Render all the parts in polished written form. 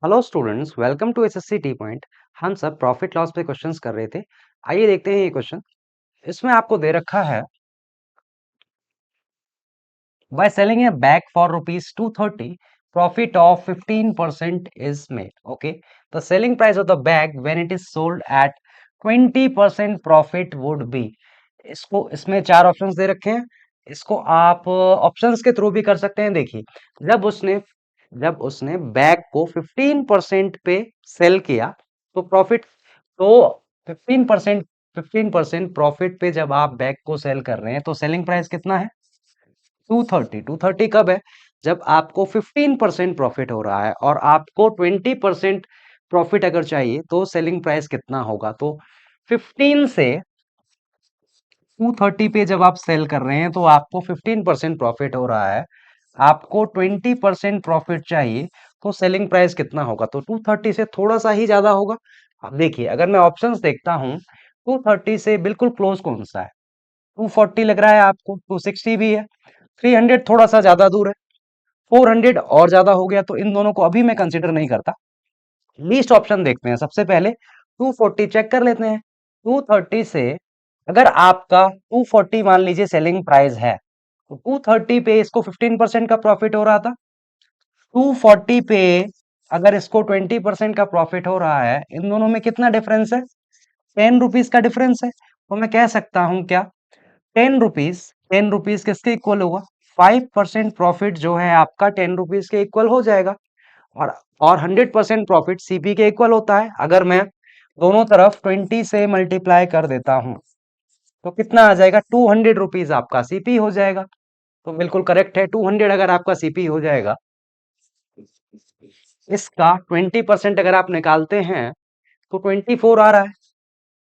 Hello students, welcome to SSC T point. हम सब profit loss पे क्वेश्चंस कर रहे थे। आइए देखते हैं ये क्वेश्चन। इसमें आपको दे रखा है, by selling A bag for rupees 230 profit of 15% is made. Okay, the selling price of the bag when it is sold at 20% profit would be. इसको इसमें चार ऑप्शंस दे रखे हैं। इसको आप ऑप्शंस के थ्रू भी कर सकते हैं। देखिए, जब उसने जब उसने बैग को 15% पे सेल किया तो प्रॉफिट, तो 15% 15% प्रॉफिट पे जब आप बैग को सेल कर रहे हैं तो सेलिंग प्राइस कितना है? 230 कब है? जब आपको 15% प्रॉफिट हो रहा है और आपको 20% प्रॉफिट अगर चाहिए तो सेलिंग प्राइस कितना होगा? तो 15 से 230 पे जब आप सेल कर रहे हैं तो आपको 15% प्रॉफिट हो रहा है, आपको 20% प्रॉफिट चाहिए, तो सेलिंग प्राइस कितना होगा? तो 230 से थोड़ा सा ही ज्यादा होगा। अब देखिए, अगर मैं ऑप्शंस देखता हूं, 230 से बिल्कुल क्लोज कौन सा है? 240 लग रहा है आपको, 260 भी है, 300 थोड़ा सा ज्यादा दूर है, 400 और ज्यादा हो गया, तो इन दोनों को अभी मैं कंसिडर नहीं करता। लीस्ट ऑप्शन देखते हैं सबसे पहले। 240 चेक कर लेते हैं। 230 से अगर आपका 240 मान लीजिए सेलिंग प्राइस है, तो 230 पे इसको 15% का प्रॉफिट हो रहा था। 240 पे अगर इसको 20% का प्रॉफिट हो रहा है, इन दोनों में कितना डिफरेंस है? 10 रुपीज का डिफरेंस है। तो मैं कह सकता हूं क्या, 10 रुपीज किसके इक्वल होगा? 5% प्रॉफिट जो है आपका 10 रुपीज के इक्वल हो जाएगा। और और 100% प्रॉफिट सीपी के इक्वल होता है। अगर मैं दोनों तरफ 20 से मल्टीप्लाई कर देता हूं तो कितना आ जाएगा? 200 रुपीज आपका सीपी हो जाएगा। तो बिल्कुल करेक्ट है, 200 अगर आपका सीपी हो जाएगा। इसका 20% अगर आप निकालते हैं तो 24 आ रहा है,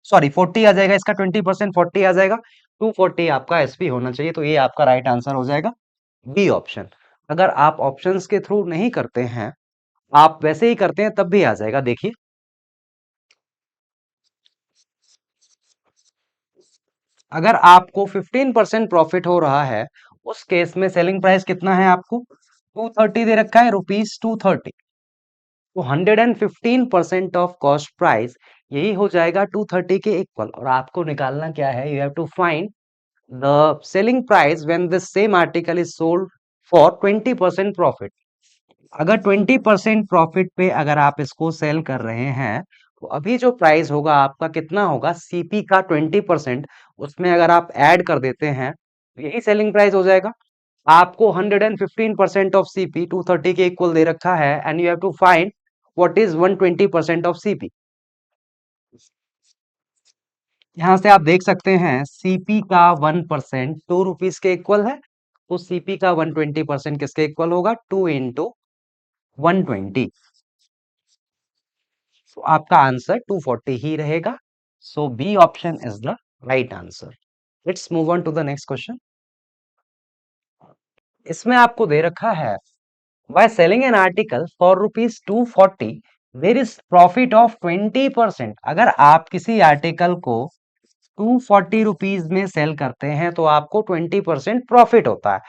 सॉरी 40 आ जाएगा। इसका 20% 40 आ जाएगा। 240 आपका एसपी होना चाहिए, तो ये आपका राइट आंसर हो जाएगा, बी ऑप्शन। अगर आप ऑप्शंस के थ्रू नहीं करते हैं, आप वैसे ही करते हैं, तब भी आ जाएगा। देखिए, अगर आपको 15% प्रॉफिट हो रहा है, उस केस में सेलिंग प्राइस कितना है? आपको 230 दे रखा है, रुपीज 230। तो 115% ऑफ कॉस्ट प्राइस, यही हो जाएगा 230 के इक्वल। और आपको निकालना क्या है? You have to find the selling price when this same article is sold for 20% profit. अगर 20% प्रॉफिट पे अगर आप इसको सेल कर रहे हैं, तो अभी जो प्राइस होगा आपका कितना होगा? सीपी का 20%, उसमें अगर आप ऐड कर देते हैं तो यही सेलिंग प्राइस हो जाएगा। आपको 115% ऑफ सीपी 230 के इक्वल दे रखा है, and you have to find what is 120% of CP. यहां से आप देख सकते हैं सीपी का 1% 2 रुपीज के इक्वल है, तो सीपी का 120% किसके इक्वल होगा? 2 इंटू 120। तो आपका आंसर 240 ही रहेगा। So B option is the right answer. Let's move on to the next question. इसमें आपको दे रखा है, bye selling an article for rupees 240 there is profit of 20%। अगर आप किसी आर्टिकल को 240 रुपीज में सेल करते हैं तो आपको 20% प्रॉफिट होता है।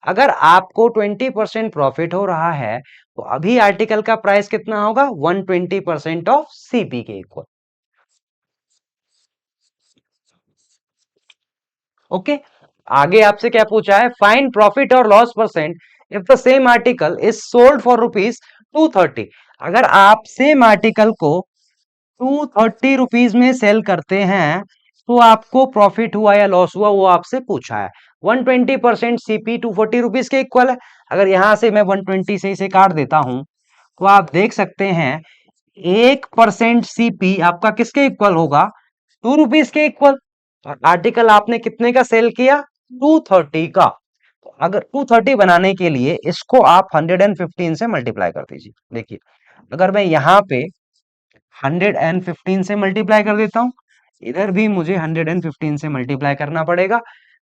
अगर आपको 20% प्रॉफिट हो रहा है तो अभी आर्टिकल का प्राइस कितना होगा? 120% ऑफ सीपी के इक्वल। ओके, आगे आपसे क्या पूछा है? फाइंड प्रॉफिट और loss percent if the same article is sold for rupees 230। अगर आप सेम आर्टिकल को 230 रुपीज में सेल करते हैं तो आपको प्रॉफिट हुआ या लॉस हुआ, वो आपसे पूछा है। 120% सीपी 240 रुपीज के इक्वल है। अगर यहां से मैं 120 से इसे काट देता हूं तो आप देख सकते हैं 1% सीपी आपका किसके इक्वल होगा? 2 रुपीज के इक्वल। और आर्टिकल आपने कितने का सेल किया? 230 का। तो अगर 230 बनाने के लिए इसको आप 115 से मल्टीप्लाई कर दीजिए। देखिए, अगर मैं यहाँ पे 115 से मल्टीप्लाई कर देता हूं, इधर भी मुझे 115 से मल्टीप्लाई करना पड़ेगा,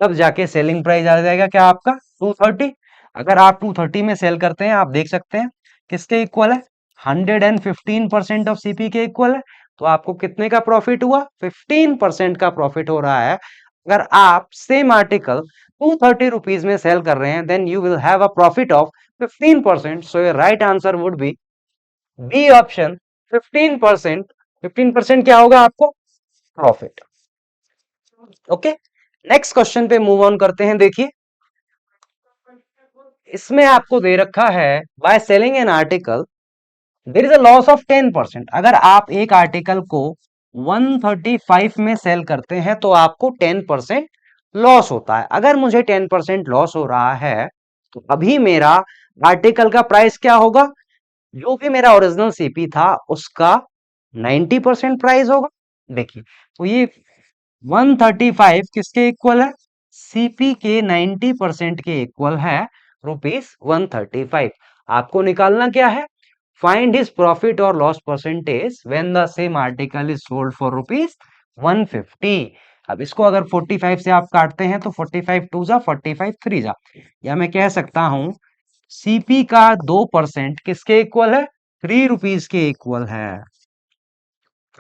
तब जाके सेलिंग प्राइस आ जाएगा क्या आपका? 230। अगर आप 230 में सेल करते हैं, आप देख सकते हैं किसके इक्वल है? 115% ऑफ सीपी के इक्वल है। तो आपको कितने का प्रॉफिट हुआ? 15% का प्रॉफिट हो रहा है। अगर आप सेम आर्टिकल 230 रुपीज में सेल कर रहे हैं, then you will have a profit of 15%। So your right answer would be B option 15%। 15% क्या होगा आपको? प्रॉफिट। ओके, नेक्स्ट क्वेश्चन पे मूव ऑन करते हैं। देखिए, इसमें आपको दे रखा है bye selling an article there is a loss of 10%। अगर आप एक आर्टिकल को 135 में सेल करते हैं तो आपको 10% लॉस होता है। अगर मुझे 10% लॉस हो रहा है तो अभी मेरा आर्टिकल का प्राइस क्या होगा? जो भी मेरा ओरिजिनल सीपी था उसका 90% प्राइस होगा। देखिए, तो ये 135 किसके इक्वल है? सीपी के 90% के इक्वल है, ₹135। आपको निकालना क्या है? फाइंड हिज प्रॉफिट और loss percentage when the same article is sold for ₹150। अब इसको अगर 45 से आप काटते हैं तो 45 टू जा 45 थ्री जा, या मैं कह सकता हूं सीपी का 2% किसके इक्वल है? ₹3 के इक्वल है।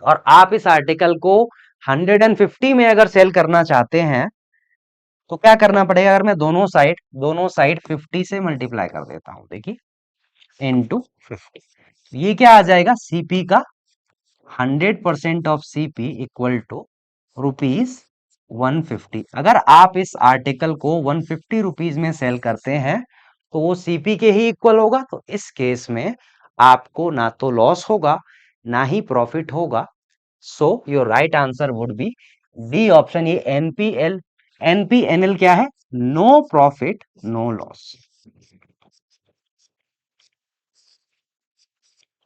और आप इस आर्टिकल को 150 में अगर सेल करना चाहते हैं तो क्या करना पड़ेगा? अगर मैं दोनों साइड 50 से मल्टीप्लाई कर देता हूं, देखिए, इनटू 50, ये क्या आ जाएगा? सीपी का 100% ऑफ सीपी इक्वल टू ₹150। अगर आप इस आर्टिकल को 150 रुपीज में सेल करते हैं तो वो सीपी के ही इक्वल होगा। तो इस केस में आपको ना तो लॉस होगा ना ही प्रॉफिट होगा। So your right answer would be D option. ये एनपीएनएल क्या है? No profit no loss.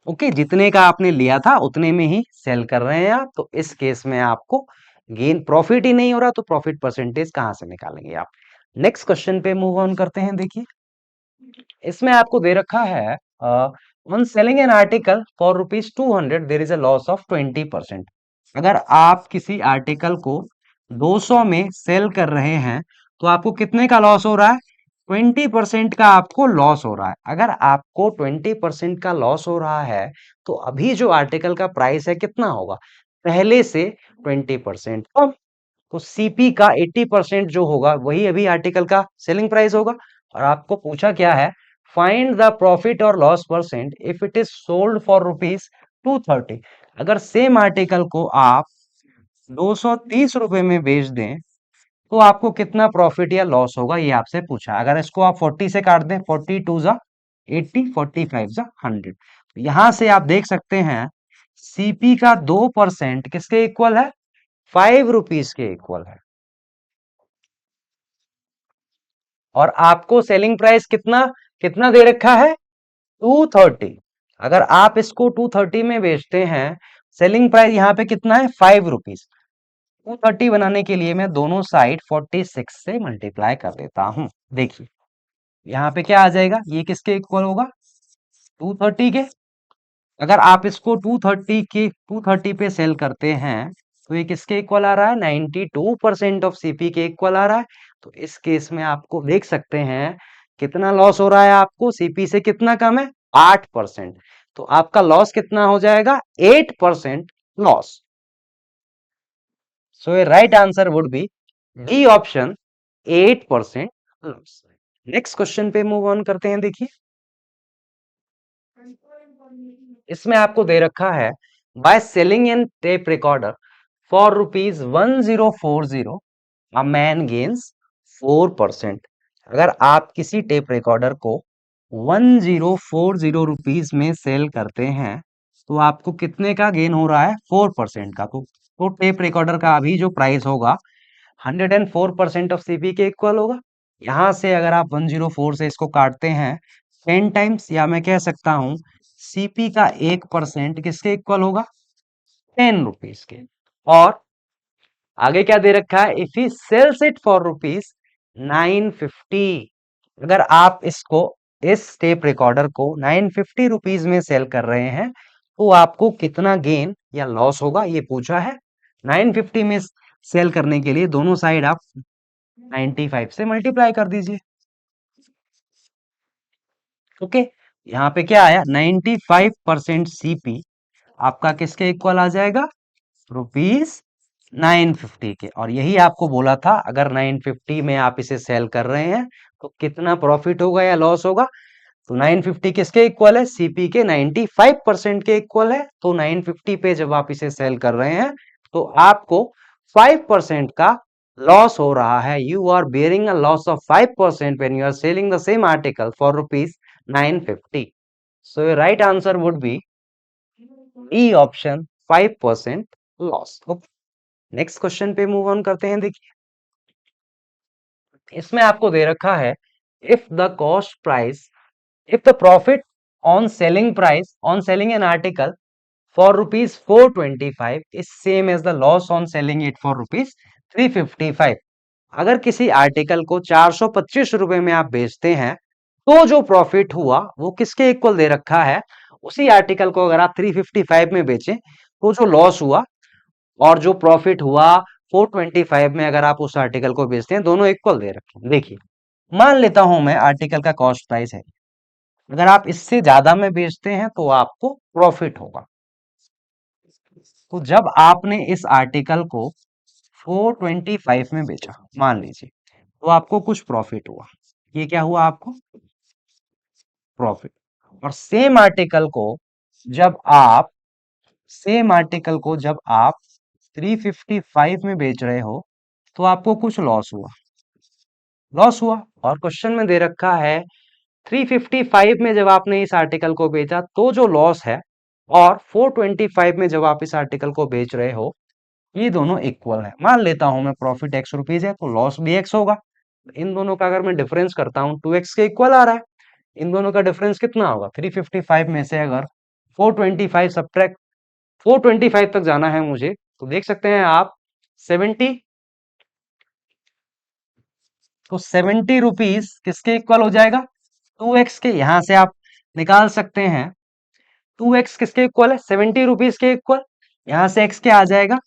Okay, जितने का आपने लिया था उतने में ही सेल कर रहे हैं आप, तो इस केस में आपको गेन प्रॉफिट ही नहीं हो रहा, तो प्रॉफिट परसेंटेज कहां से निकालेंगे आप? नेक्स्ट क्वेश्चन पे मूव ऑन करते हैं। देखिए, इसमें आपको दे रखा है on selling an article for ₹200 there is a loss of 20%। अगर आप किसी आर्टिकल को 200 में सेल कर रहे हैं तो आपको कितने का लॉस हो रहा है? 20% का आपको लॉस हो रहा है। अगर आपको 20% का लॉस हो रहा है तो अभी जो आर्टिकल का प्राइस है कितना होगा? पहले से 20% कम। तो सीपी का 80% जो होगा वही अभी आर्टिकल का सेलिंग प्राइस होगा। और आपको पूछा क्या है? फाइंड द प्रॉफिट और loss percent if it is sold for ₹230। अगर सेम आर्टिकल को आप 230 रुपए में बेच दें तो आपको कितना प्रॉफिट या लॉस होगा, ये आपसे पूछा। अगर इसको आप 40 से काट दें, 40 टू जा 80, 45 जा 100, यहां से आप देख सकते हैं सीपी का 2% किसके इक्वल है? ₹5 के इक्वल है। और आपको सेलिंग प्राइस कितना कितना दे रखा है? 230। अगर आप इसको 230 में बेचते हैं, सेलिंग प्राइस यहाँ पे कितना है? ₹5। 230 बनाने के लिए मैं दोनों साइड 46 से मल्टीप्लाई कर देता हूं। देखिए, यहाँ पे क्या आ जाएगा? ये किसके इक्वल होगा? 230 के। अगर आप इसको 230 पे सेल करते हैं तो ये किसके इक्वल आ रहा है? 92% ऑफ सीपी के इक्वल आ रहा है। तो इस केस में आपको देख सकते हैं कितना लॉस हो रहा है आपको? सीपी से कितना कम है? 8%। तो आपका लॉस कितना हो जाएगा? 8% loss. So right answer would be D option, 8% loss. Next question पे मूव ऑन करते हैं। देखिए, इसमें आपको दे रखा है bye selling N tape recorder for ₹1040 a man gains 4%। अगर आप किसी टेप रिकॉर्डर को 1040 में सेल करते हैं तो आपको कितने का गेन हो रहा है? 4% का। तो टेप रिकॉर्डर का अभी जो प्राइस होगा 104% ऑफ सीपी के इक्वल होगा। यहां से अगर आप 104 से इसको काटते हैं 10 टाइम्स, या मैं कह सकता हूं सीपी का 1% किसके इक्वल होगा? ₹10 के। और आगे क्या दे रखा है? If he sells it for ₹950। अगर आप इसको इस टेप रिकॉर्डर को 950 रुपीज में सेल कर रहे हैं तो आपको कितना गेन या लॉस होगा, ये पूछा है। 950 में सेल करने के लिए दोनों साइड आप 95 से मल्टीप्लाई कर दीजिए। ओके, यहाँ पे क्या आया? 95% सीपी आपका किसके इक्वल आ जाएगा? ₹950 के। और यही आपको बोला था, अगर 950 में आप इसे सेल कर रहे हैं तो कितना प्रॉफिट होगा या लॉस होगा? तो 950 किसके इक्वल है? सीपी के 95% के इक्वल है। तो 950 पे जब आप इसे सेल कर रहे हैं तो आपको 5% का लॉस हो रहा है। You are bearing a loss of 5% when you are selling the same article for rupees 950। So your right answer would be E option, 5% loss. Next question पे मूव ऑन करते हैं। देखिए इसमें आपको दे रखा है if the cost price, if the profit on selling an article for rupees 425 is same as the loss on selling it for rupees 355। अगर किसी आर्टिकल को 425 रुपए में आप बेचते हैं तो जो प्रॉफिट हुआ वो किसके इक्वल दे रखा है? उसी आर्टिकल को अगर आप 355 में बेचें तो जो लॉस हुआ और जो प्रॉफिट हुआ 425 में अगर आप उस आर्टिकल को बेचते हैं, दोनों इक्वल दे रखे हैं। देखिए मान लेता हूं मैं आर्टिकल का कॉस्ट प्राइस है, अगर आप इससे ज्यादा में बेचते हैं तो आपको प्रॉफिट होगा। तो जब आपने इस आर्टिकल को 425 में बेचा मान लीजिए, तो आपको कुछ प्रॉफिट हुआ। ये क्या हुआ आपको? प्रॉफिट। और सेम आर्टिकल को जब आप 355 में बेच रहे हो तो आपको कुछ लॉस हुआ। और क्वेश्चन में दे रखा है 355 में जब आपने इस आर्टिकल को बेचा तो जो लॉस है, और 425 में जब आप इस आर्टिकल को बेच रहे हो, ये दोनों इक्वल है। मान लेता हूं मैं प्रॉफिट x रुपीज है तो लॉस भी x होगा। इन दोनों का अगर मैं डिफरेंस करता हूं 2x के इक्वल आ रहा है। इन दोनों का डिफरेंस कितना होगा? 355 में से अगर 425 सब्ट्रैक्ट 425 तक जाना है मुझे, तो देख सकते हैं आप 70। तो 70 रुपीज किसके इक्वल हो जाएगा? 2x के। यहां से आप निकाल सकते हैं 2x किसके इक्वल है? 70 रुपीज के इक्वल। यहां से x क्या आ जाएगा?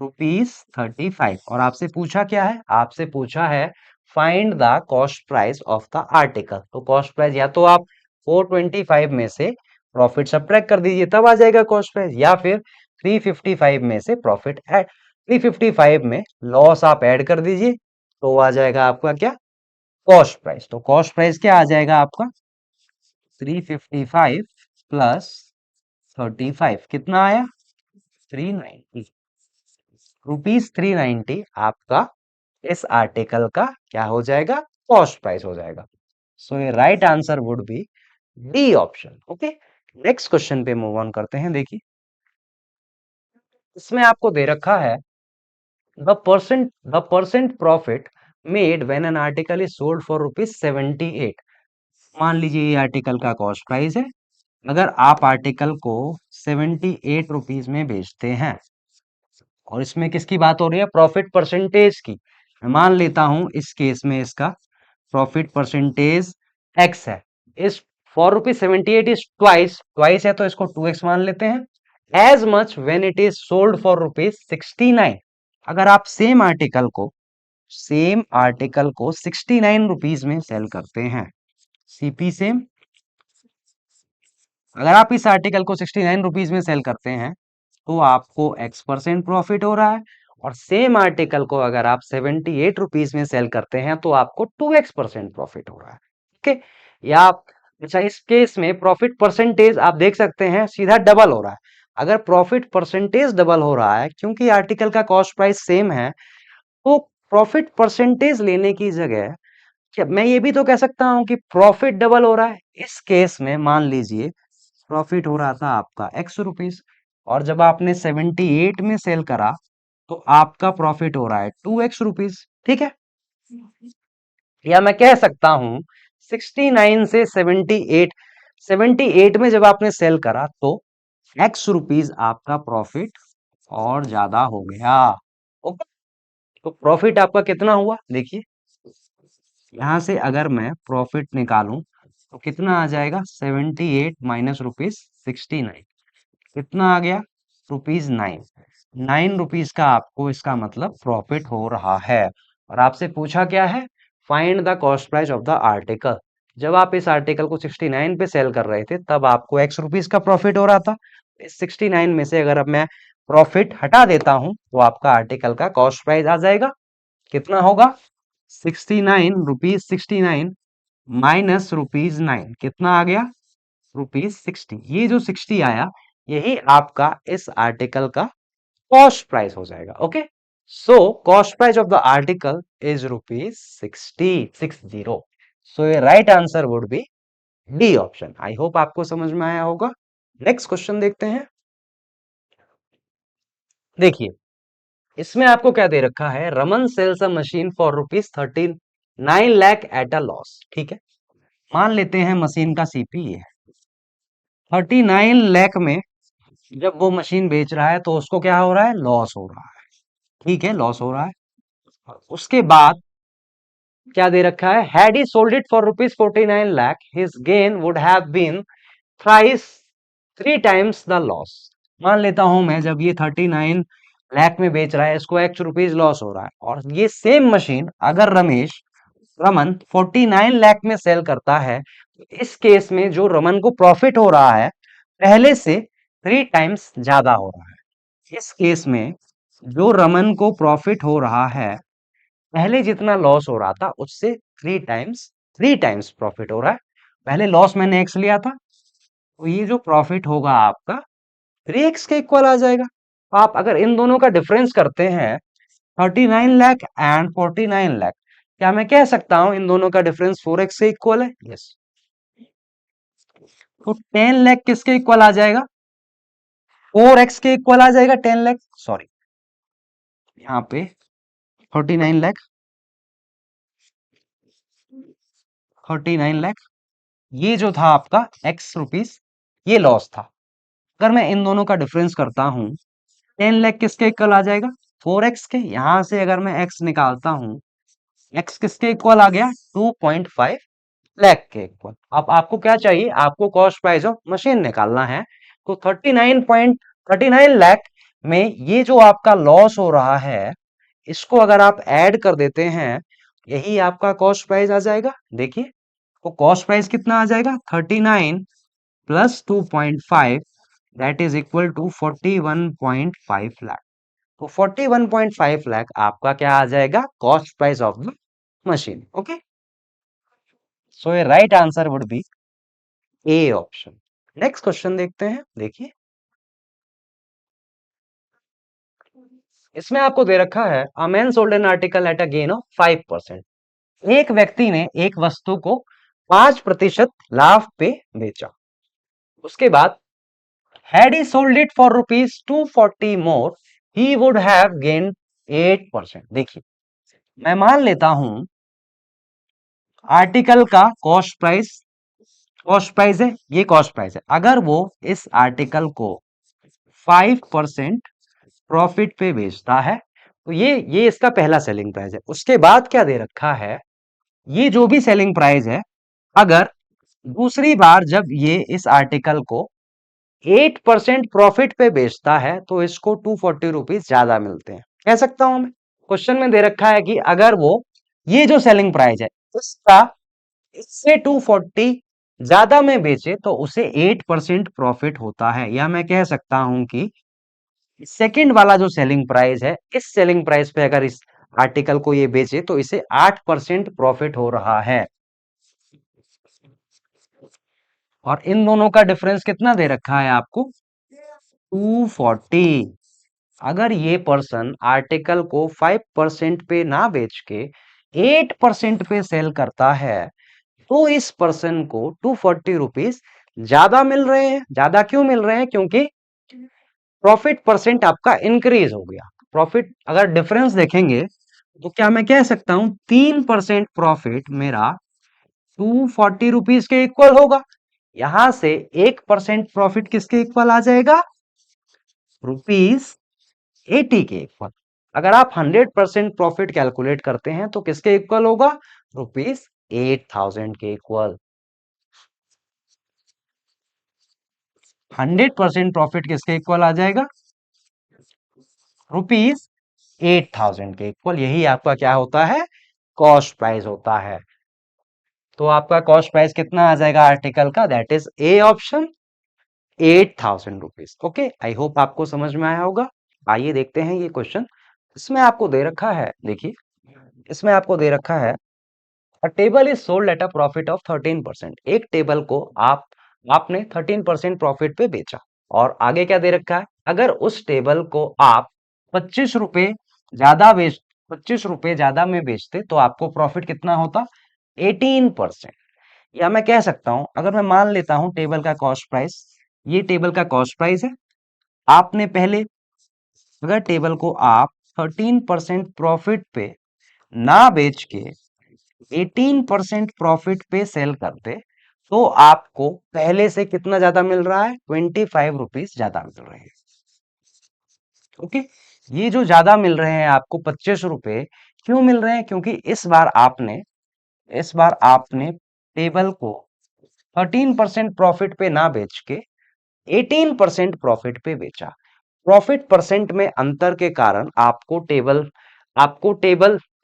₹35। और आपसे पूछा क्या है? आपसे पूछा है find the cost price of the article. तो कॉस्ट प्राइस या तो आप 425 में से प्रॉफिट सब्ट्रैक्ट कर दीजिए तब आ जाएगा कॉस्ट प्राइस, या फिर 355 में से प्रॉफिट ऐड 355 में लॉस आप ऐड कर दीजिए तो आ जाएगा आपका क्या? Cost price. तो कॉस्ट प्राइस क्या आ जाएगा आपका? 355 प्लस 35 कितना आया? 390 रुपीज। 390 आपका इस आर्टिकल का क्या हो जाएगा? कॉस्ट प्राइस हो जाएगा। सो ये right answer would be D option. Okay, next question पे मूव ऑन करते हैं। देखिए इसमें आपको दे रखा है the percent profit made when an article is sold for rupees 78। मान लीजिए ये आर्टिकल का कॉस्ट प्राइस है। अगर आप आर्टिकल को 78 रुपीज में बेचते हैं, और इसमें किसकी बात हो रही है? प्रॉफिट परसेंटेज की। मैं मान लेता हूं इस केस में इसका प्रॉफिट परसेंटेज x है। इस फॉर रुपीज 78 इज ट्वाइस है तो इसको 2x मान लेते हैं। As much when it is sold for rupees 69। अगर आप सेम आर्टिकल को 69 रुपीज में सेल करते हैं, सीपी सेम। अगर आप इस आर्टिकल को 69 रुपीज में सेल करते हैं तो आपको x% प्रॉफिट हो रहा है। और सेम आर्टिकल को अगर आप 78 रुपीज में सेल करते हैं तो आपको 2x% प्रॉफिट हो रहा है। ओके, या आप अच्छा इस केस में प्रॉफिट परसेंटेज आप देख सकते हैं सीधा डबल हो रहा है। अगर प्रॉफिट परसेंटेज डबल हो रहा है क्योंकि आर्टिकल का कॉस्ट प्राइस सेम है, तो प्रॉफिट परसेंटेज लेने की जगह क्या मैं ये भी तो कह सकता हूं कि प्रॉफिट डबल हो रहा है। इस केस में मान लीजिए प्रॉफिट हो रहा था आपका x रुपीज, और जब आपने 78 में सेल करा तो आपका प्रॉफिट हो रहा है 2x रुपीज। ठीक है, या मैं कह सकता हूं 69 से 78 में जब आपने सेल करा तो x रुपीज आपका प्रॉफिट और ज्यादा हो गया। ओके, तो प्रॉफिट आपका कितना हुआ? देखिए यहां से अगर मैं प्रॉफिट निकालूं तो कितना आ जाएगा? 78 माइनस रुपीज 69 कितना आ गया? ₹9। 9 रुपीज का आपको इसका मतलब प्रॉफिट हो रहा है। और आपसे पूछा क्या है? Find the cost price of the article. जब आप इस आर्टिकल को 69 पे सेल कर रहे थे तब आपको x रुपीज का प्रॉफिट हो रहा था। इस 69 में से अगर अब मैं प्रॉफिट हटा देता हूं तो आपका आर्टिकल का कॉस्ट प्राइस आ जाएगा। कितना होगा? 69 रुपीज 69 माइनस ₹9 कितना आ गया? ₹60। ये जो 60 आया, यही आपका इस आर्टिकल का कॉस्ट प्राइस हो जाएगा। Okay, so cost price of the article is ₹60। सो ये right answer would be D option. I hope आपको समझ में आया होगा। नेक्स्ट क्वेश्चन देखते हैं। देखिए, इसमें आपको क्या दे रखा है? Raman sells a machine for ₹39 lakh at a loss. ठीक है, मान लेते हैं मशीन का सीपी है 39 लाख में। जब वो मशीन बेच रहा है तो उसको क्या हो रहा है? लॉस हो रहा है। ठीक है, लॉस हो रहा है। उसके बाद क्या दे रखा है? Had he sold it for ₹49 lakh, his gain would have been thrice 3 times the loss. मान लेता हूं मैं, जब ये 39 लाख में बेच रहा है, इसको ₹X लॉस हो रहा है, और ये सेम मशीन अगर रमन 49 लाख में सेल करता है, तो इस केस में जो रमन को प्रॉफिट हो रहा है पहले से 3 टाइम्स ज्यादा हो रहा है। इस केस में जो रमन को प्रॉफिट हो रहा है पहले जितना लॉस हो रहा था उससे 3 टाइम्स प्रॉफिट हो रहा है। पहले लॉस मैंने एक्स लिया था, तो ये जो प्रॉफिट होगा आपका 3x के इक्वल आ जाएगा। तो आप अगर इन दोनों का डिफरेंस करते हैं 39 लाख एंड 49 लाख, क्या मैं कह सकता हूं इन दोनों का डिफरेंस 4x से इक्वल है? यस। तो 10 लाख किसके इक्वल आ जाएगा? 4x के इक्वल आ जाएगा 10 लाख। सॉरी, यहाँ पे 49 लाख, 49 लाख, ये जो था आपका ₹X, ये लॉस था। अगर मैं इन दोनों का डिफरेंस करता हूं 10 लाख किसके इक्वल आ जाएगा? 4x के। यहां से अगर मैं x निकालता हूं, x किसके इक्वल आ गया? 2.5 लाख के इक्वल। अब आपको क्या चाहिए? आपको कॉस्ट प्राइस ऑफ मशीन निकालना है। तो 39 लाख में ये जो आपका लॉस हो रहा है, इसको अगर आप ऐड कर देते हैं, यही आपका कॉस्ट प्राइस आ जाएगा। देखिए, तो कॉस्ट प्राइस कितना आ जाएगा? 39 plus 2.5, that is equal to 41.5 lakh. तो 41.5 लाख आपका क्या आ जाएगा? Cost price of the machine. Okay, so ये right answer would be A option. Next question देखते हैं। देखिए, इसमें आपको दे रखा है a man sold an article at a gain of 5%। एक व्यक्ति ने एक वस्तु को 5% लाभ पे बेचा। उसके बाद had he sold it for ₹240 more, he would have gained 8%। देखिए, मैं मान लेता हूं आर्टिकल का कॉस्ट प्राइस है, ये कॉस्ट प्राइस है। अगर वो इस आर्टिकल को 5% प्रॉफिट पे बेचता है, तो ये इसका पहला सेलिंग प्राइस है। उसके बाद क्या दे रखा है? ये जो भी सेलिंग प्राइस है, अगर दूसरी बार जब ये इस आर्टिकल को 8% प्रॉफिट पे बेचता है, तो इसको ₹240 ज्यादा मिलते हैं। कह सकता हूं मैं, क्वेश्चन में दे रखा है कि अगर वो ये जो सेलिंग प्राइस है इसका इससे 240 ज्यादा में बेचे, तो उसे 8% प्रॉफिट होता है। या मैं कह सकता हूं कि सेकंड वाला जो सेलिंग प्राइस है, इस सेलिंग प्राइस पे अगर इस आर्टिकल को ये बेचे, तो इसे 8% प्रॉफिट हो रहा है। और इन दोनों का डिफरेंस कितना दे रखा है आपको? 240। अगर ये पर्सन आर्टिकल को 5% पे ना बेच के 8% पे सेल करता है, तो इस पर्सन को ₹240 ज्यादा मिल रहे हैं। ज्यादा क्यों मिल रहे हैं? क्योंकि प्रॉफिट परसेंट आपका इंक्रीज हो गया। प्रॉफिट अगर डिफरेंस देखेंगे, तो क्या मैं कह सकता हूं 3% प्रॉफिट मेरा ₹240 के इक्वल होगा। यहां से 1% प्रॉफिट किसके इक्वल आ जाएगा? ₹80 के इक्वल। अगर आप 100% प्रॉफिट कैलकुलेट करते हैं, तो किसके इक्वल होगा? ₹8000 के इक्वल। 100% प्रॉफिट किसके इक्वल आ जाएगा? ₹8000 के इक्वल। यही आपका क्या होता है? कॉस्ट प्राइस होता है। तो आपका कॉस्ट प्राइस कितना आ जाएगा आर्टिकल का? That is A option, ₹8000। Okay, I hope आपको समझ में आया होगा। आइए देखते हैं ये क्वेश्चन। इसमें आपको दे रखा है, देखिए, इसमें आपको दे रखा है अ table is sold at a profit of 13%। एक टेबल को आपने 13% प्रॉफिट पे बेचा। और आगे क्या दे रखा है, अगर उस टेबल को आप 25 रुपए ज्यादा बेच 25 रुपए ज्यादा में बेचते तो आपको प्रॉफिट कितना होता, 18%। या मैं कह सकता हूं, अगर मैं मान लेता हूं टेबल का कॉस्ट प्राइस, ये टेबल का कॉस्ट प्राइस है। आपने पहले, अगर टेबल को आप 13% प्रॉफिट पे ना बेच के 18% प्रॉफिट पे सेल करते तो आपको पहले से कितना ज्यादा मिल रहा है, 25 रुपीज ज्यादा मिल रहे हैं। ओके, ये जो ज्यादा मिल रहे हैं आपको 25 रुपए क्यों मिल रहे हैं, क्योंकि इस बार आपने टेबल को 13% प्रॉफिट पे ना बेच के 18% प्रॉफिट पे बेचा। प्रॉफिट परसेंट में अंतर के कारण आपको टेबल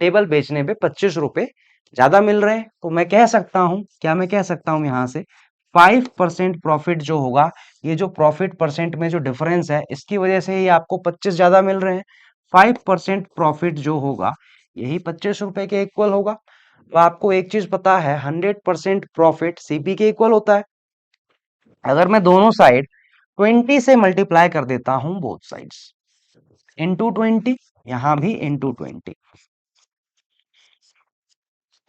टेबल बेचने पे 25 रुपए ज्यादा मिल रहे हैं। तो मैं कह सकता हूं, क्या मैं कह सकता हूं यहां से 5% प्रॉफिट जो होगा, ये जो प्रॉफिट परसेंट में जो डिफरेंस है इसकी वजह से ही आपको 25 ज्यादा मिल रहे हैं। 5% प्रॉफिट जो होगा यही 25 रुपए के इक्वल होगा। तो आपको एक चीज पता है, 100% प्रॉफिट सीपी के इक्वल होता है। अगर मैं दोनों साइड 20 से मल्टीप्लाई कर देता हूं, बोथ साइड्स इंटू 20, यहां भी इंटू 20,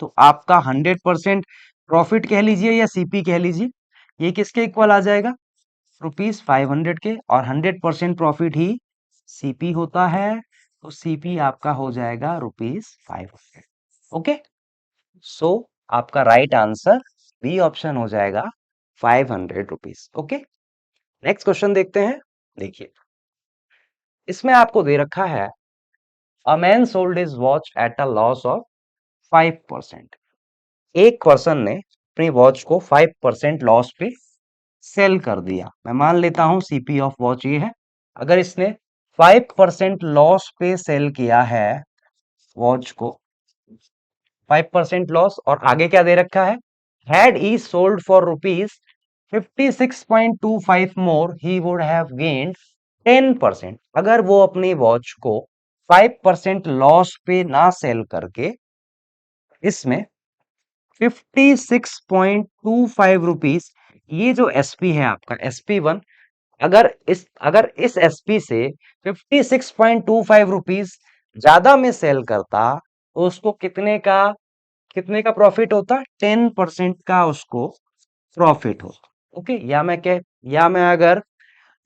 तो आपका 100% प्रॉफिट कह लीजिए या सीपी कह लीजिए, ये किसके इक्वल आ जाएगा, ₹500 के। और 100% प्रॉफिट ही सीपी होता है, तो सीपी आपका हो जाएगा ₹500। ओके, सो आपका राइट आंसर बी ऑप्शन हो जाएगा ₹500। ओके, नेक्स्ट क्वेश्चन देखते हैं। देखिए, इसमें आपको दे रखा है, a man sold his watch eight a loss of 5%। एक पर्सन ने अपनी वॉच को 5% लॉस पे सेल कर दिया। मैं मान लेता हूं सीपी ऑफ वॉच ये है। अगर इसने 5% लॉस पे सेल किया है वॉच को, 5% लॉस, और आगे क्या दे रखा है, had E sold for ₹56.25 more he would have gained 10%। अगर वो अपनी वॉच को 5% लॉस पे ना सेल करके इसमें 56.25 रुपीज, ये जो एसपी है आपका SP1, अगर इस एसपी से 56.25 रुपीज ज्यादा में सेल करता तो उसको कितने का प्रॉफिट होता, 10% का उसको प्रॉफिट होता। ओके, या मैं अगर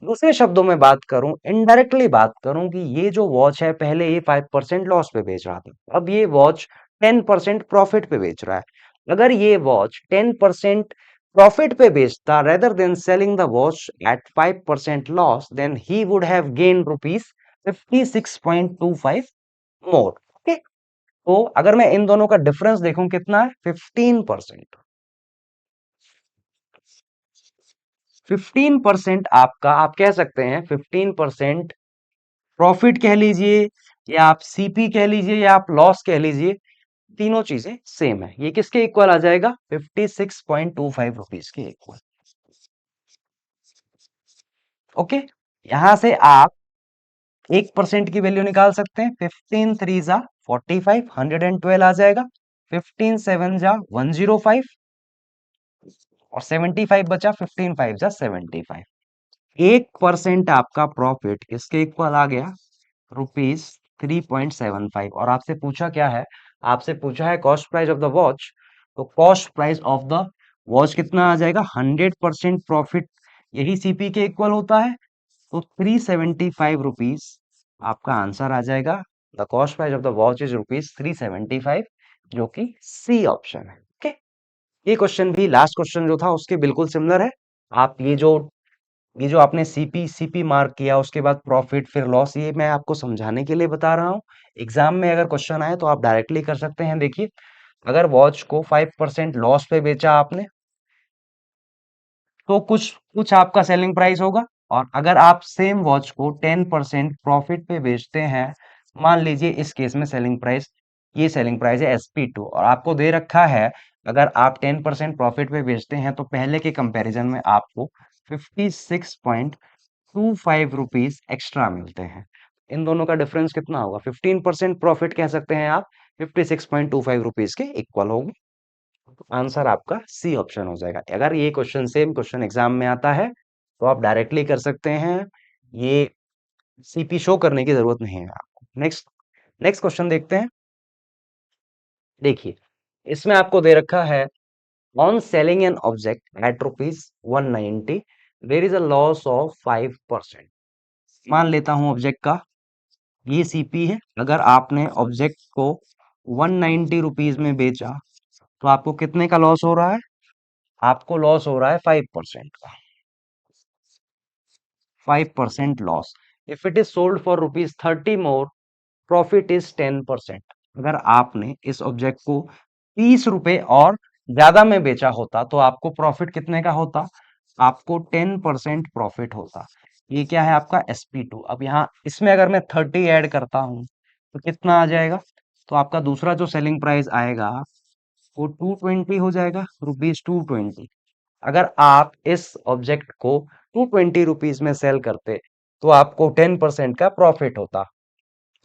दूसरे शब्दों में बात करूं, इनडायरेक्टली बात करूं, कि ये जो वॉच है पहले ये 5% लॉस पे बेच रहा था, अब ये वॉच 10% प्रॉफिट पे बेच रहा है। अगर ये वॉच 10% प्रॉफिट पे बेचता rather than selling the watch at 5% loss, then he would have gain ₹56.25 more. Okay, तो अगर मैं इन दोनों का डिफरेंस देखूं कितना है, 15%। 15% आपका, आप कह सकते हैं 15% प्रॉफिट कह लीजिए, या आप सीपी कह लीजिए, या आप लॉस कह लीजिए, तीनों चीजें सेम है। ये किसके इक्वल आ जाएगा, 56.25 के इक्वल। ओके, यहां से आप 1% की वैल्यू निकाल सकते हैं। 15 3 जा 45, 112 आ जाएगा। 15 7 जा 105, और 75 बचा, 15 5 जा 75। 1% आपका प्रॉफिट किसके इक्वल आ गया, ₹3.75। और आपसे पूछा क्या है, आपसे पूछा है cost price of the watch. तो cost price of the watch कितना आ जाएगा, 100% प्रॉफिट, यही सीपी के इक्वल होता है। तो ₹375 आपका आंसर आ जाएगा। The cost price of the watch is ₹375, जो कि सी ऑप्शन है। ओके, ये क्वेश्चन भी लास्ट क्वेश्चन जो था उसके बिल्कुल सिमिलर है। आप ये जो आपने सीपी सीपी मार्क किया, उसके बाद प्रॉफिट फिर लॉस, ये मैं आपको समझाने के लिए बता रहा हूँ। एग्जाम में अगर क्वेश्चन आए तो आप डायरेक्टली कर सकते हैं। देखिए, अगर वॉच को 5% लॉस पे बेचा आपने, तो कुछ कुछ आपका सेलिंग प्राइस होगा। और अगर आप सेम वॉच को 10% प्रॉफिट पे बेचते हैं, मान लीजिए इस केस में ये सेलिंग प्राइस है SP2, और आपको दे रखा है अगर आप 10% प्रॉफिट पे बेचते हैं तो पहले के कंपैरिजन में आपको 56.25 रुपीज एक्स्ट्रा मिलते हैं। इन दोनों का डिफरेंस कितना होगा, 15% प्रॉफिट कह सकते हैं आप, 56.25 रुपीज के इक्वल होगी। आंसर आपका सी ऑप्शन हो जाएगा। अगर ये क्वेश्चन सेम क्वेश्चन एग्जाम में आता है तो आप डायरेक्टली कर सकते हैं, ये सीपी शो करने की जरूरत नहीं है आपको। नेक्स्ट नेक्स्ट क्वेश्चन देखते हैं। देखिए, इसमें आपको दे रखा है on selling an object at rupees 190 there is a loss of 5%। मान लेता हूं ऑब्जेक्ट का ये सीपी है। अगर आपने ऑब्जेक्ट को 190 रुपीज में बेचा तो आपको कितने का लॉस हो रहा है? आपको लॉस हो रहा है 5% का। 5% loss. If it is sold for rupees 30 more, profit is 10%। अगर आपने इस ऑब्जेक्ट को 30 रुपए और ज्यादा में बेचा होता तो आपको प्रॉफिट कितने का होता? आपको 10% प्रॉफिट होता। ये क्या है आपका SP2। अब यहाँ इसमें अगर मैं 30 ऐड करता हूं तो कितना आ जाएगा? तो आपका दूसरा जो सेलिंग प्राइस आएगा वो 220 हो जाएगा, रुपीज 220। अगर आप इस ऑब्जेक्ट को 220 रुपीज में सेल करते तो आपको 10% का प्रॉफिट होता।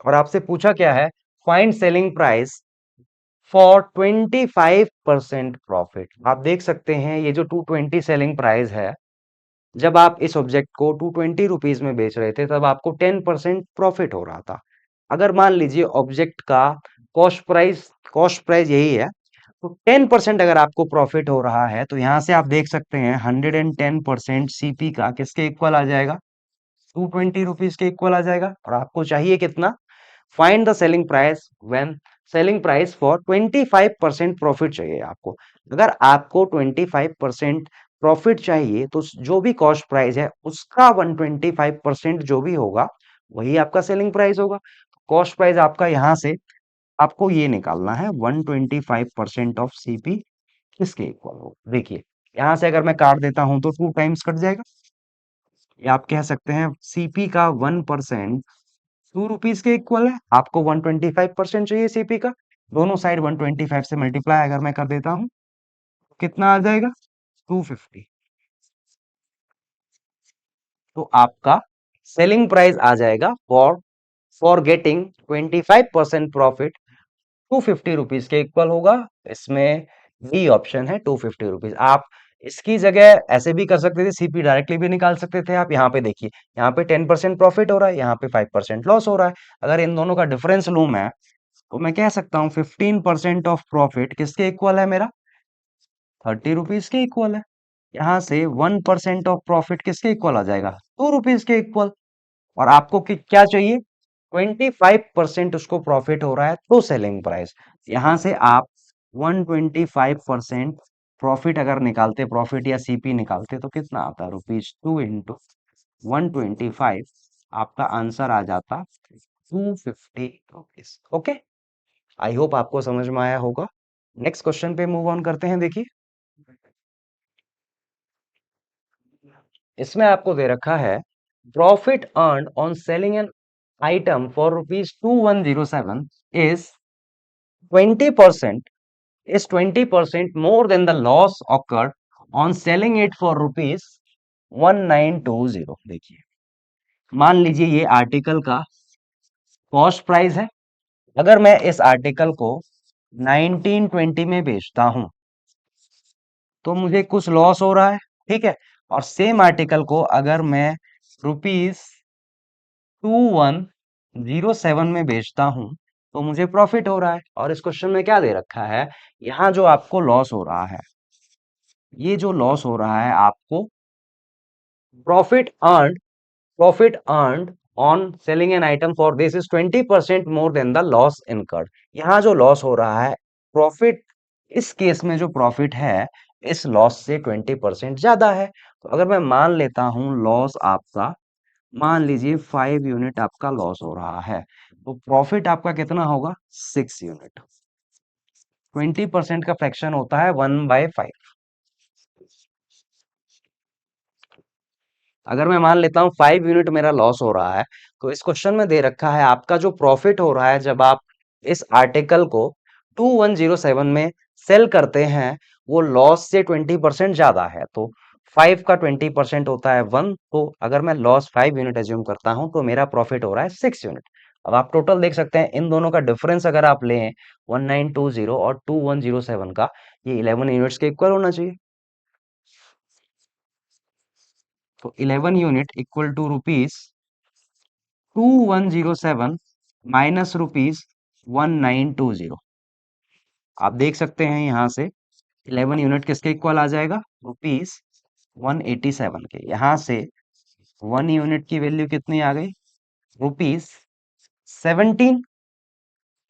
और आपसे पूछा क्या है? Find selling price for 25% profit. आप देख सकते हैं ये जो 220 सेलिंग प्राइस है, जब आप इस ऑब्जेक्ट को 220 रुपीज में बेच रहे थे तब आपको 10% प्रॉफिट हो रहा था। अगर मान लीजिए ऑब्जेक्ट का कॉस्ट प्राइस यही है तो 10% अगर आपको प्रॉफिट हो रहा है तो यहां से आप देख सकते हैं 110% सीपी का किसके इक्वल आ जाएगा? 220 रुपीज के इक्वल आ जाएगा। और आपको चाहिए कितना? Find the selling price when selling price for 25% profit चाहिए आपको। अगर आपको 25% प्रॉफिट चाहिए तो जो भी कॉस्ट प्राइस है उसका 125% जो भी होगा वही आपका सेलिंग प्राइस होगा। कॉस्ट प्राइस आपका यहां से आपको ये निकालना है 125% ऑफ सीपी किसके इक्वल हो। देखिए, यहां से अगर मैं काट देता हूं तो 2 टाइम्स कट जाएगा। या आप कह सकते हैं सीपी का 1% 2 रुपीज के इक्वल है। आपको 125% चाहिए सीपी का। दोनों साइड 125 से मल्टीप्लाई अगर मैं कर देता हूं कितना आ जाएगा? 250। तो आपका सेलिंग प्राइस आ जाएगा for for getting 25% profit 250 rupees के इक्वल होगा। इसमें बी ऑप्शन है 250 रुपीज। आप इसकी जगह ऐसे भी कर सकते थे, सीपी डायरेक्टली भी निकाल सकते थे। आप यहाँ पे देखिए, यहाँ पे 10% प्रॉफिट हो रहा है, यहाँ पे 5% लॉस हो रहा है। अगर इन दोनों का डिफरेंस लूं मैं तो मैं कह सकता हूँ 15% ऑफ प्रॉफिट किसके इक्वल है मेरा? 30 रुपीज के इक्वल है। यहाँ से 1% ऑफ प्रॉफिट किसके इक्वल आ जाएगा? 2 रुपीज के इक्वल। और आपको क्या चाहिए? 25% उसको प्रॉफिट हो रहा है तो सेलिंग प्राइस। यहां से आप 125% प्रॉफिट अगर निकालते, प्रॉफिट या सीपी निकालते तो कितना आता? Rupees 2 into 125। आपका आंसर आ जाता 250 रुपीज। ओके, आई होप आपको समझ में आया होगा। नेक्स्ट क्वेश्चन पे मूव ऑन करते हैं। देखिए, इसमें आपको दे रखा है profit earn on selling an item for rupees 2107 is 20% is 20% more than the loss occurred on selling it for rupees 1920। देखिए, मान लीजिए ये आर्टिकल का कॉस्ट प्राइस है। अगर मैं इस आर्टिकल को 1920 में बेचता हूं तो मुझे कुछ लॉस हो रहा है, ठीक है। और सेम आर्टिकल को अगर मैं रुपीज 2107 में बेचता हूं तो मुझे प्रॉफिट हो रहा है। और इस क्वेश्चन में क्या दे रखा है? यहाँ जो आपको लॉस हो रहा है, ये जो लॉस हो रहा है आपको profit earn profit earned on selling an item for this is 20% more than the loss incurred. यहाँ जो लॉस हो रहा है प्रॉफिट, इस केस में जो प्रॉफिट है इस लॉस से 20% ज्यादा है। तो अगर मैं मान लेता हूं लॉस आपका, मान लीजिए 5 यूनिट आपका लॉस हो रहा है तो प्रॉफिट आपका कितना होगा? 6 यूनिट। 20% का फ्रैक्शन होता है 1/5। अगर मैं मान लेता हूँ 5 यूनिट मेरा लॉस हो रहा है तो इस क्वेश्चन में दे रखा है आपका जो प्रॉफिट हो रहा है जब आप इस आर्टिकल को 2107 में सेल करते हैं वो लॉस से 20% ज्यादा है। तो 5 का 20% होता है 1। तो अगर मैं लॉस 5 यूनिट एज्यूम करता हूं तो मेरा प्रॉफिट हो रहा है 6 यूनिट। अब आप टोटल देख सकते हैं इन दोनों का डिफरेंस अगर आप लें 1920 और 2107 का, ये 11 यूनिट्स के इक्वल होना चाहिए। तो 11 unit equal to rupees 2107 minus rupees 1920। आप देख सकते हैं यहां से 11 यूनिट किसके इक्वल आ जाएगा, रुपीज 187 के। यहां से 1 यूनिट की वैल्यू कितनी आ गई, रुपीज 17।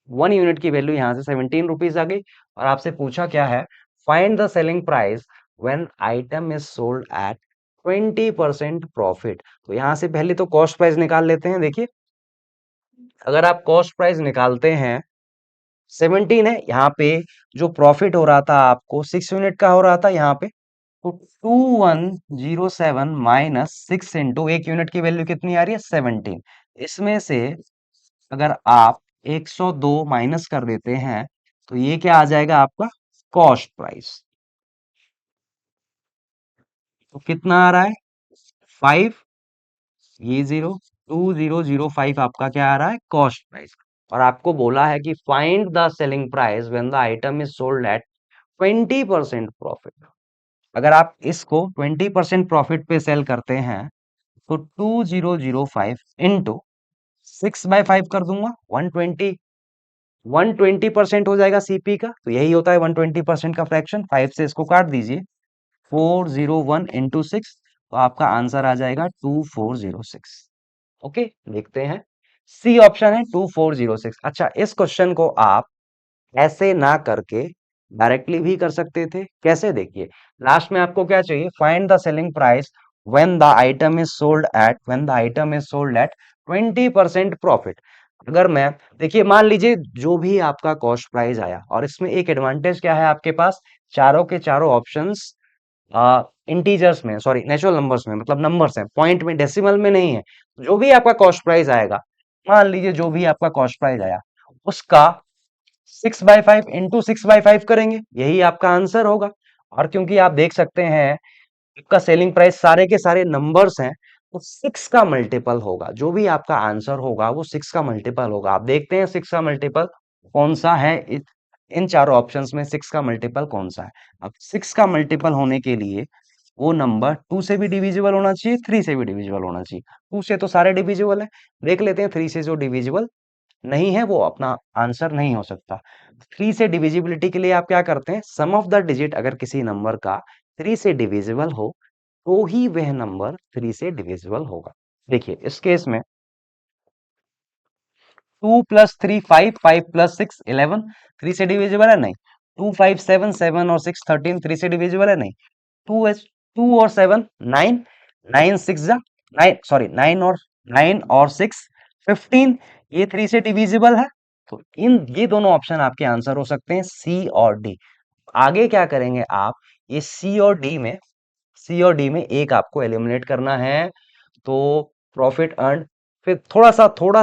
1 यूनिट की वैल्यू यहां से 17 रुपीज आ गई। और आपसे पूछा क्या है, find the selling price when item is sold at 20% profit. तो यहां से पहले तो कॉस्ट प्राइस निकाल लेते हैं। देखिए अगर आप कॉस्ट प्राइस निकालते हैं 17 है, यहाँ पे जो प्रॉफिट हो रहा था आपको 6 यूनिट का हो रहा था यहाँ पे, तो 2107 माइनस 6 इंटू 1 यूनिट की वैल्यू कितनी आ रही है, 17। इसमें से अगर आप 102 माइनस कर देते हैं तो ये क्या आ जाएगा आपका, कॉस्ट प्राइस। तो कितना आ रहा है, 5, ये 2005 आपका क्या आ रहा है, कॉस्ट प्राइस। और आपको बोला है कि find the selling price when the item is sold at 20% profit. अगर आप इसको 20% प्रॉफिट पे सेल करते हैं तो 2005 इंटू 6/5 कर दूंगा, 120। 120% हो जाएगा सीपी का, तो यही होता है 120% का फ्रैक्शन। 5 से इसको काट दीजिए, 401 इंटू 6, तो आपका आंसर आ जाएगा 2406। ओके, देखते हैं। सी ऑप्शन है 2406। अच्छा, इस क्वेश्चन को आप ऐसे ना करके डायरेक्टली भी कर सकते थे। कैसे, देखिए लास्ट में आपको क्या चाहिए, find the selling price when the item is sold at 20% profit. अगर मैं, देखिए मान लीजिए जो भी आपका कॉस्ट प्राइस आया, और इसमें एक एडवांटेज क्या है आपके पास, चारों के चारों ऑप्शंस इंटीजर्स में, सॉरी नेचुरल नंबर्स में, मतलब नंबर्स हैं, पॉइंट में, डेसिमल में नहीं है। जो भी आपका कॉस्ट प्राइस आएगा, मान लीजिए जो भी आपका कॉस्ट प्राइस आया उसका 6/5 इंटू 6/5 करेंगे, यही आपका आंसर होगा। और क्योंकि आप देख सकते हैं आपका सेलिंग प्राइस सारे के सारे नंबर्स हैं, तो 6 का मल्टीपल होगा, जो भी आपका आंसर होगा वो 6 का मल्टीपल होगा। आप देखते हैं 6 का मल्टीपल कौन सा है, इन चारों ऑप्शंस में 6 का मल्टीपल कौन सा है। अब 6 का मल्टीपल होने के लिए वो नंबर 2 से भी डिविजिबल होना चाहिए, 3 से भी डिविजिबल होना चाहिए। 2 से तो सारे डिविजिबल है, देख लेते हैं 3 से जो डिविजिबल नहीं है वो अपना आंसर नहीं हो सकता। 3 से डिविजिबिलिटी के लिए आप क्या करते हैं, सम ऑफ द डिजिट अगर किसी नंबर का 3 से डिविजिबल हो तो ही वह नंबर 3 से डिविजिबल होगा। देखिए इस केस में 2 प्लस 3 5, 5 प्लस 6 11, 3 से डिविजिबल है नहीं। 2 5 7, 7 और 6 13, 3 से डिविजिबल है नहीं। 2 और 7 9, 9 6 जा 9, सॉरी 9 और 6 15, ये 3 से डिविजिबल है। तो इन ये दोनों ऑप्शन आपके आंसर हो सकते हैं, सी और डी। आगे क्या करेंगे आप, ये सी और डी में एक आपको एलिमिनेट करना है, तो प्रॉफिट अर्न, फिर थोड़ा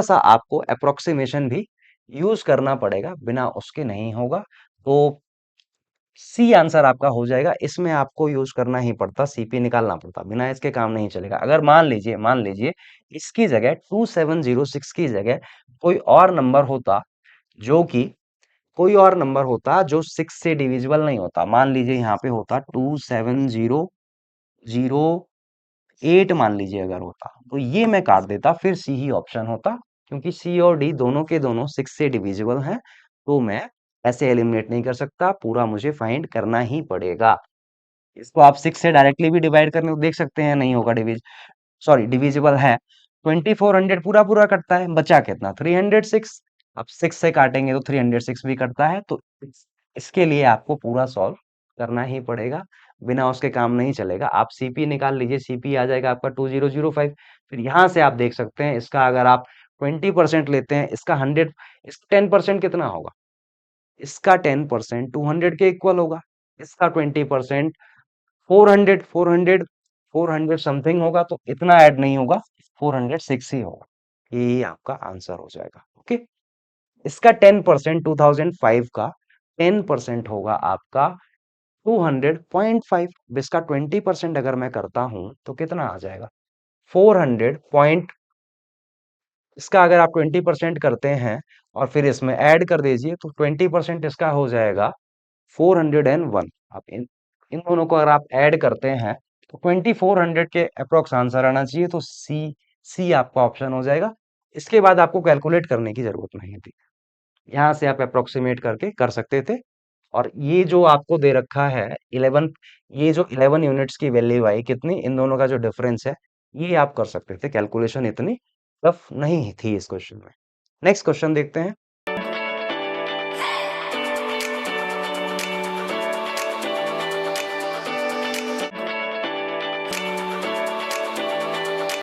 सा आपको अप्रोक्सीमेशन भी यूज करना पड़ेगा, बिना उसके नहीं होगा। तो सी आंसर आपका हो जाएगा। इसमें आपको यूज करना ही पड़ता, सीपी निकालना पड़ता, बिना इसके काम नहीं चलेगा। अगर मान लीजिए इसकी जगह 2706 की जगह कोई और नंबर होता, जो कि कोई और नंबर होता जो 6 से डिविजिबल नहीं होता, मान लीजिए यहाँ पे होता 27008 मान लीजिए अगर होता, तो ये मैं काट देता, फिर सी ही ऑप्शन होता। क्योंकि सी और डी दोनों के दोनों 6 से डिविजिबल हैं, तो मैं ऐसे एलिमिनेट नहीं कर सकता, पूरा मुझे फाइंड करना ही पड़ेगा। इसको आप 6 से डायरेक्टली भी डिवाइड करने को देख सकते हैं, नहीं होगा डिविजिबल है। 2400 पूरा पूरा कटता है, बचा कितना, 306। अब 6 से काटेंगे तो 306 भी कटता है। तो इसके लिए आपको पूरा सॉल्व करना ही पड़ेगा, बिना उसके काम नहीं चलेगा। आप सीपी निकाल लीजिए, सीपी आ जाएगा आपका 2005। फिर यहाँ से आप देख सकते हैं इसका अगर आप 20% लेते हैं, इसका 100, इस 10% कितना होगा, इसका 10% 200 के इक्वल होगा, इसका 20% 400, 400 समथिंग होगा, तो इतना ऐड नहीं होगा, 406 ही होगा। ये आपका आंसर हो जाएगा। ओके, इसका 10% 2005 का 10% होगा आपका 200.5। इसका 20% अगर मैं करता हूं तो कितना आ जाएगा, 400. इसका अगर आप 20% करते हैं और फिर इसमें ऐड कर दीजिए तो 20% इसका हो जाएगा 401। आप इन दोनों को अगर आप ऐड करते हैं तो 2400 के अप्रोक्स आंसर आना चाहिए, तो सी सी आपका ऑप्शन हो जाएगा। इसके बाद आपको कैलकुलेट करने की जरूरत नहीं थी, यहाँ से आप अप्रोक्सीमेट करके कर सकते थे। और ये जो आपको दे रखा है 11, ये जो 11 यूनिट्स की वैल्यू आई कितनी, इन दोनों का जो डिफरेंस है ये आप कर सकते थे। कैलकुलेशन इतनी टफ नहीं थी इस क्वेश्चन में। नेक्स्ट क्वेश्चन देखते हैं।